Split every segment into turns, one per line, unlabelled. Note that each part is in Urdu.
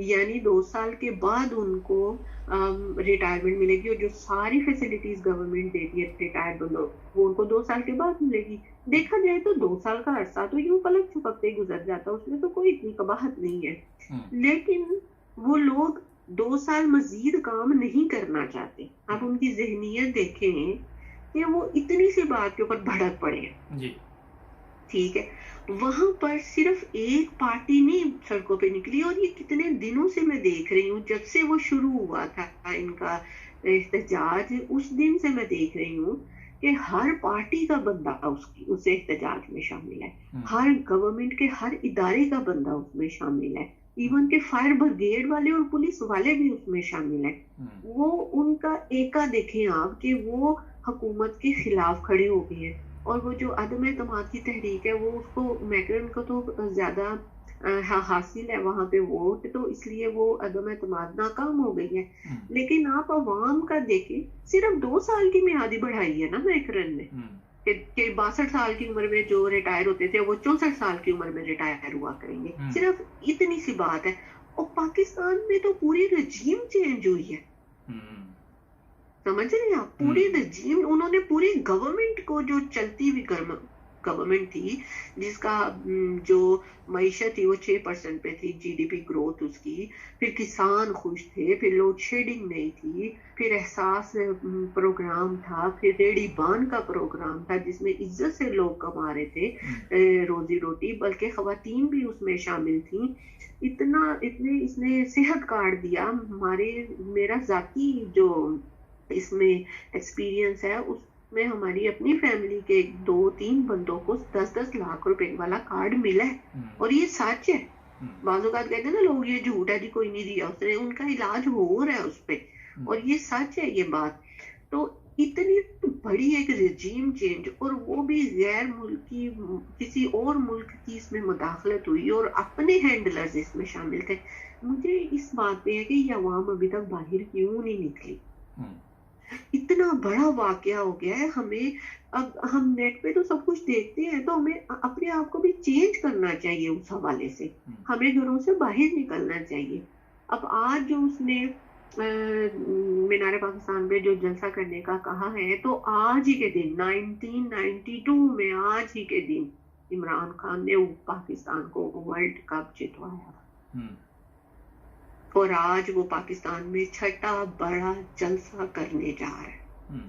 یعنی 2 سال کے بعد ان کو ریٹائرمنٹ ملے گی، اور جو ساری فیسلٹیز گورنمنٹ دیتی ہے ریٹائر بندوں وہ ان کو 2 سال کے بعد ملے گی. دیکھا جائے تو 2 سال کا عرصہ تو یوں پلک چھپکتے گزر جاتا، اس میں تو کوئی اتنی قباحت نہیں ہے. لیکن وہ لوگ 2 سال مزید کام نہیں کرنا چاہتے. آپ ان کی ذہنیت دیکھیں کہ وہ اتنی سی بات کے اوپر بھڑک پڑے ہیں.
جی
ٹھیک ہے، وہاں پر صرف ایک پارٹی نہیں سڑکوں پہ نکلی، اور یہ کتنے دنوں سے میں دیکھ رہی ہوں، جب سے وہ شروع ہوا تھا ان کا احتجاج، اس دن سے میں دیکھ رہی ہوں کہ ہر پارٹی کا بندہ اس احتجاج میں شامل ہے، ہر گورنمنٹ کے ہر ادارے کا بندہ اس میں شامل ہے، ایون کہ فائر بریگیڈ والے اور پولیس والے بھی اس میں شامل ہیں. وہ ان کا ایکا دیکھیں آپ کہ وہ حکومت کے خلاف کھڑے ہو گئے ہیں. اور وہ جو عدم اعتماد کی تحریک ہے، وہ اس کو میکرن کو تو زیادہ حاصل ہے وہاں پہ ووٹ، تو اس لیے وہ عدم اعتماد ناکام ہو گئی ہے. لیکن آپ عوام کا دیکھیں، صرف 2 سال کی میعادی بڑھائی ہے نا میکرن نے، کہ 62 سال کی عمر میں جو ریٹائر ہوتے تھے وہ 64 سال کی عمر میں ریٹائر ہوا کریں گے. صرف اتنی سی بات ہے. اور پاکستان میں تو پوری رجیم چینج ہوئی ہے، سمجھ رہے ہیں آپ؟ پوری رجیم، انہوں نے پوری گورنمنٹ کو، جو چلتی ہوئی گورنمنٹ تھی جس کا جو معیشت تھی وہ 6% پہ تھی جی ڈی پی گروتھ اس کی، پھر کسان خوش تھے، پھر لوڈ شیڈنگ نہیں تھی، پھر احساس پروگرام تھا، پھر ریڈی بان کا پروگرام تھا جس میں عزت سے لوگ کما رہے تھے روزی روٹی، بلکہ خواتین بھی اس میں شامل تھیں. اس نے صحت کارڈ دیا. میرا ذاتی جو اس میں ایکسپیرینس ہے، اس میں ہماری اپنی فیملی کے 2-3 بندوں کو 10-10 لاکھ روپے والا کارڈ ملا ہے، اور یہ سچ ہے. بعض اوقات کہتے ہیں نا لوگ یہ جھوٹ ہے جی کوئی نہیں دیا اس نے، ان کا علاج ہو رہا ہے اس پہ، اور یہ سچ ہے یہ بات. تو اتنی بڑی ایک رجیم چینج، اور وہ بھی غیر ملکی، کسی اور ملک کی اس میں مداخلت ہوئی، اور اپنے ہینڈلرز اس میں شامل تھے. مجھے اس بات پہ ہے کہ یہ عوام ابھی تک باہر کیوں نہیں نکلی. اتنا بڑا واقعہ ہو گیا ہے. اب ہم نیٹ پہ تو سب کچھ دیکھتے ہیں، تو ہمیں اپنے آپ کو بھی چینج کرنا چاہیے. اس حوالے سے ہمیں گھروں سے باہر نکلنا چاہیے. اب آج جو اس نے مینار پاکستان پہ جو جلسہ کرنے کا کہا ہے، تو آج ہی کے دن 1992 میں آج ہی کے دن عمران خان نے پاکستان کو ورلڈ کپ جتوایا، اور آج وہ پاکستان میں 6واں بڑا جلسہ کرنے جا رہا ہے.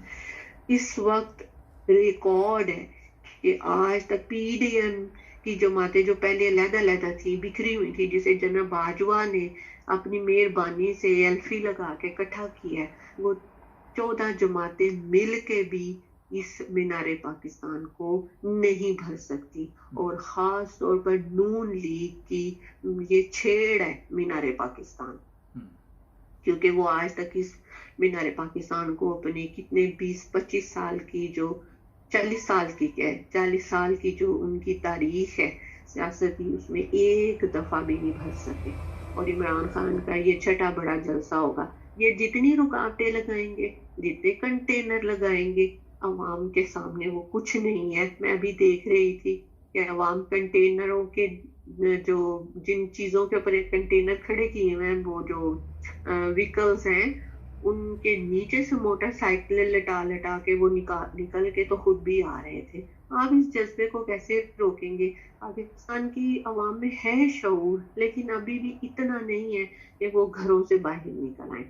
اس وقت ریکارڈ ہے کہ آج تک پی ڈی ایم کی جماعتیں جو پہلے علیحدہ تھی، بکھری ہوئی تھی، جسے جنرل باجوہ نے اپنی مہربانی سے ایلفی لگا کے اکٹھا کیا ہے، وہ 14 جماعتیں مل کے بھی اس مینار پاکستان کو نہیں بھر سکتی. اور خاص طور پر نون لیگ کی یہ چھیڑ ہے مینار پاکستان، کیونکہ وہ آج تک اس مینار پاکستان کو اپنے کتنے 20-25 سال کی، جو 40 سال کی، 40 سال کی جو ان کی تاریخ ہے سیاستی، اس میں ایک دفعہ بھی نہیں بھر سکے. اور عمران خان کا یہ 6واں بڑا جلسہ ہوگا. یہ جتنی رکاوٹیں لگائیں گے، جتنے کنٹینر لگائیں گے، عوام کے سامنے وہ کچھ نہیں ہے. میں ابھی دیکھ رہی تھی کہ عوام کنٹینروں کے جو جن چیزوں کے اوپر کنٹینر کھڑے کیے ہوئے ہیں، وہ جو ویکلز ہیں، ان کے نیچے سے موٹر سائیکلیں لٹا کے وہ نکل کے تو خود بھی آ رہے تھے. آپ اس جذبے کو کیسے روکیں گے؟ پاکستان کی عوام میں ہے شعور، لیکن ابھی بھی اتنا نہیں ہے کہ وہ گھروں سے باہر نکل آئیں.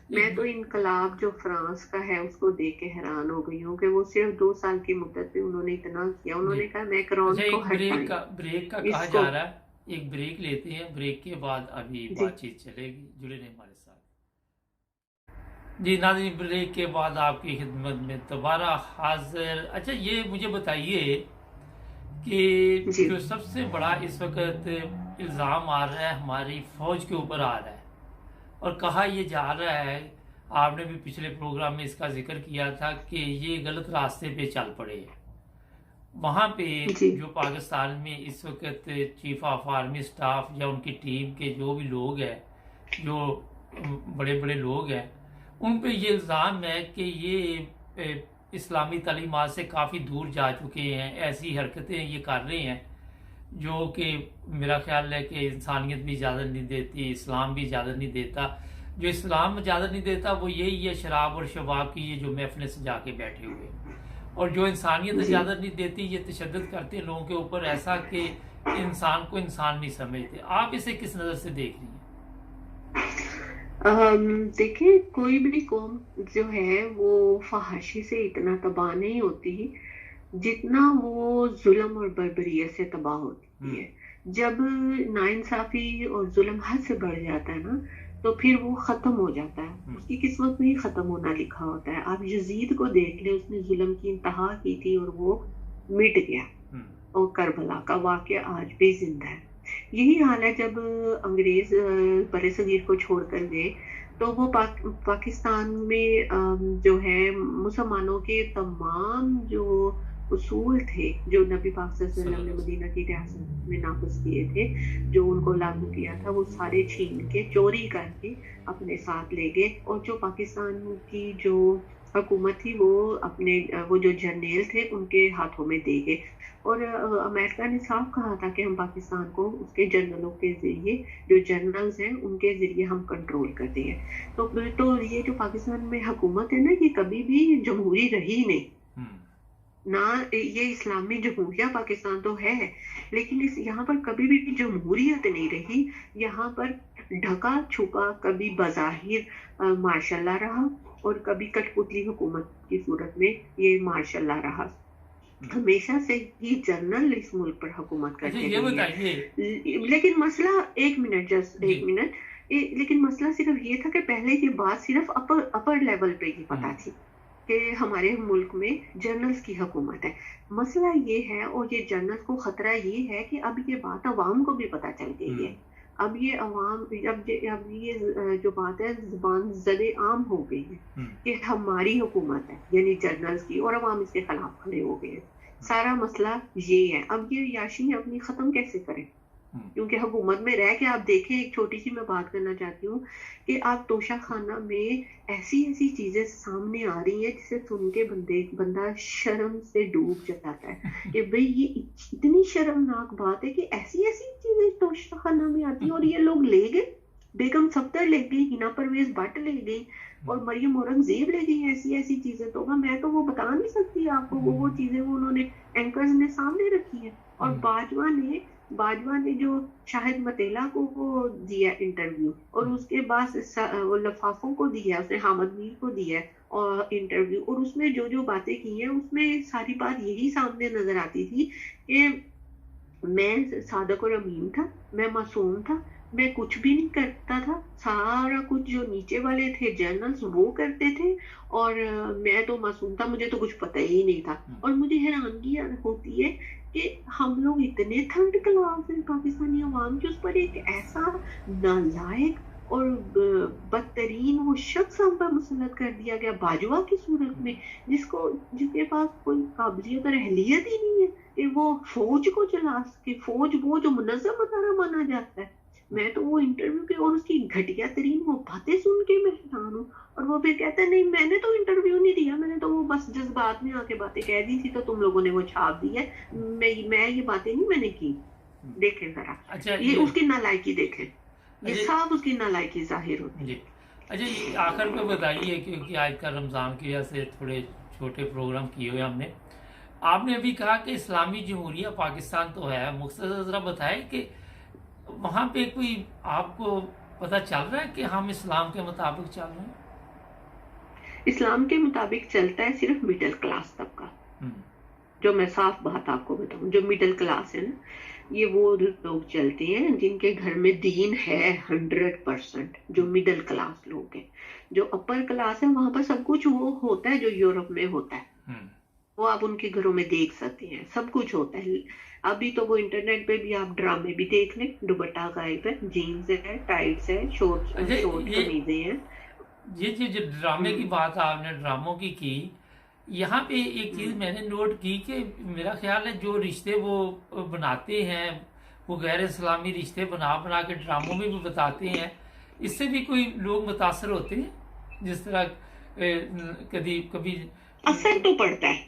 میں تو انقلاب جو فرانس کا ہے اس کو دیکھ کے حیران ہو گئی ہوں کہ وہ صرف 2 سال کی مدت میں انہوں نے اتنا کیا. انہوں نے کہا میکرون کو
ہٹائیں. بریک کا کہا جا رہا ہے، ایک بریک لیتے ہیں، بریک کے بعد ابھی بات چیت چلے گی. جڑے رہیں ہمارے ساتھ. جی ناظرین، بریک کے بعد آپ کی خدمت میں دوبارہ حاضر. اچھا یہ مجھے بتائیے کہ جو سب سے بڑا اس وقت الزام آ رہا ہے ہماری فوج کے اوپر آ رہا ہے، اور کہا یہ جا رہا ہے، آپ نے بھی پچھلے پروگرام میں اس کا ذکر کیا تھا کہ یہ غلط راستے پہ چل پڑے ہیں. وہاں پہ جو پاکستان میں اس وقت چیف آف آرمی سٹاف یا ان کی ٹیم کے جو بھی لوگ ہیں، جو بڑے بڑے لوگ ہیں، ان پہ یہ الزام ہے کہ یہ اسلامی تعلیمات سے کافی دور جا چکے ہیں، ایسی حرکتیں یہ کر رہے ہیں جو کہ میرا خیال ہے کہ انسانیت بھی اجازت نہیں دیتی، اسلام بھی اجازت نہیں دیتا. جو اسلام اجازت نہیں دیتا وہ یہی ہے شراب اور شباب کی یہ جو محفلیں سجا کے بیٹھے ہوئے، اور جو انسانیت اجازت نہیں دیتی یہ تشدد کرتے ہیں لوگوں کے اوپر ایسا کہ انسان کو انسان نہیں سمجھتے. آپ اسے کس نظر سے دیکھ رہی ہیں؟
دیکھیں، کوئی بھی قوم جو ہے وہ فحاشی سے اتنا تباہ نہیں ہوتی جتنا وہ ظلم اور بربریت سے تباہ ہوتی ہے. جب ناانصافی اور ظلم حد سے بڑھ جاتا ہے نا تو پھر وہ ختم ہو جاتا ہے، اس کی قسمت میں ہی ختم ہونا لکھا ہوتا ہے. آپ یزید کو دیکھ لیں، اس نے ظلم کی انتہا کی تھی اور وہ مٹ گیا، اور کربلا کا واقعہ آج بھی زندہ ہے. یہی حال ہے جب انگریز بر صغیر کو چھوڑ کر گئے تو وہ پاکستان میں جو ہے مسلمانوں کے تمام جو اصول تھے جو نبی پاک صلی اللہ علیہ وسلم نے مدینہ کی ریاست میں نافذ کیے تھے، جو ان کو لاگو کیا تھا، وہ سارے چھین کے چوری کر کے اپنے ساتھ لے گئے. اور جو پاکستان کی جو حکومت تھی وہ جو جرنیل تھے ان کے ہاتھوں میں دے گئے. اور امریکہ نے صاف کہا تھا کہ ہم پاکستان کو اس کے جنرلوں کے ذریعے، جو جنرلز ہیں ان کے ذریعے ہم کنٹرول کرتے ہیں. تو یہ جو پاکستان میں حکومت ہے نا، یہ کبھی بھی جمہوری رہی نہیں، نہ یہ اسلامی جمہوریہ پاکستان تو ہے، لیکن یہاں پر کبھی بھی جمہوریت نہیں رہی. یہاں پر ڈھکا چھپا کبھی بظاہر ماشاء اللہ رہا اور کبھی کٹ پتلی حکومت کی صورت میں یہ ماشاء اللہ رہا. ہمیشہ سے ہی جنرل اس ملک پر حکومت کرتے ہیں. لیکن مسئلہ ایک منٹ لیکن مسئلہ صرف یہ تھا کہ پہلے یہ بات صرف اپر لیول پہ ہی پتا تھی کہ ہمارے ملک میں جنرلز کی حکومت ہے. مسئلہ یہ ہے، اور یہ جنرلز کو خطرہ یہ ہے کہ اب یہ بات عوام کو بھی پتا چل گئی ہے. اب یہ عوام اب یہ جو بات ہے زبان زد عام ہو گئی ہے کہ ہماری حکومت ہے، یعنی جنرلز کی، اور عوام اس کے خلاف کھڑے ہو گئے ہیں. سارا مسئلہ یہ ہے. اب یہ یاشی اپنی ختم کیسے کریں؟ کیونکہ حکومت میں رہ کے آپ دیکھیں، ایک چھوٹی سی میں بات کرنا چاہتی ہوں کہ آپ توشہ خانہ میں ایسی چیزیں سامنے آ رہی ہیں جسے سن کے بندہ شرم سے ڈوب جاتا ہے کہ بھئی یہ اتنی شرمناک بات ہے کہ ایسی چیزیں توشہ خانہ میں آتی ہیں. اور یہ لوگ لے گئے، بیگم صفدر لے گئی، ہنا پرویز بٹ لے گئی، اور مریم اورنگزیب لے گئی. ایسی چیزیں تو میں تو وہ بتا نہیں سکتی آپ کو. وہ چیزیں وہ انہوں نے اینکرز نے سامنے رکھی ہیں. اور باجوہ نے جو شاہد متیلا کو وہ دیا انٹرویو، اور اس کے بعد وہ لفافوں کو دیا، اس نے حامد میر کو دیا اور انٹرویو، اور اس میں جو باتیں کی ہیں اس میں ساری بات یہی سامنے نظر آتی تھی کہ میں صادق اور امین تھا، میں معصوم تھا، میں کچھ بھی نہیں کرتا تھا، سارا کچھ جو نیچے والے تھے جرنلز وہ کرتے تھے، اور میں تو معصوم تھا، مجھے تو کچھ پتہ ہی نہیں تھا. اور مجھے حیرانگی ہوتی ہے کہ ہم لوگ اتنے تھرڈ کلاس ہیں پاکستانی عوام کی، اس پر ایک ایسا نالائق اور بدترین وہ شخص ہم پر مسلط کر دیا گیا باجوہ کی صورت میں، جس کے پاس کوئی قابلیت اور اہلیت ہی نہیں ہے کہ وہ فوج کو چلا سکے. فوج وہ جو منظم ادارہ مانا جاتا ہے. میں تو وہ انٹرویو کے اور اس کی گھٹیا ترین وہ باتیں سن کے میں حیران ہوں. اور وہ پھر کہتا ہے نہیں میں نے تو انٹرویو نہیں دیا، میں نے تو وہ بس جذبات میں آ کے باتیں کہہ دی تھی تو تم لوگوں نے وہ چھاپ دی ہے، میں یہ باتیں نہیں میں نے کی. دیکھیں ذرا، یہ اس کی نالائکی دیکھیں، یہ صاف اس کی نالائکی ظاہر ہوتی ہے.
اچھا آخر میں بتائیے، کیونکہ آج کل رمضان کی وجہ سے تھوڑے چھوٹے پروگرام کیے ہوئے ہم نے. آپ نے ابھی کہا کہ اسلامی جمہوریہ پاکستان تو ہے، مختصر ذرا بتائیں کہ وہاں پہ کوئی آپ کو پتہ چل رہا ہے کہ ہم اسلام کے مطابق چل رہے ہیں؟
اسلام کے مطابق چلتا ہے صرف مڈل کلاس طبقہ. جو میں صاف بات آپ کو بتاؤں، جو مڈل کلاس ہے نا، یہ وہ لوگ چلتے ہیں جن کے گھر میں دین ہے 100%. جو مڈل کلاس لوگ ہیں، جو اپر کلاس ہے، وہاں پر سب کچھ وہ ہوتا ہے جو یورپ میں ہوتا ہے. وہ آپ ان کے گھروں میں دیکھ سکتے ہیں، سب کچھ ہوتا ہے. ابھی تو وہ انٹرنیٹ پہ بھی آپ ڈرامے بھی دیکھ لیں، دوپٹہ غائب ہے، جینز ہے، ٹائٹس ہے، شورٹ قمیضیں ہیں.
یہ جو ڈرامے کی بات آپ نے ڈراموں کی یہاں پہ ایک چیز میں نے نوٹ کی کہ میرا خیال ہے جو رشتے وہ بناتے ہیں وہ غیر اسلامی رشتے بنا کے ڈراموں میں بھی بتاتے ہیں. اس سے بھی کوئی لوگ متاثر ہوتے ہیں، جس طرح کبھی
اثر تو پڑتا ہے.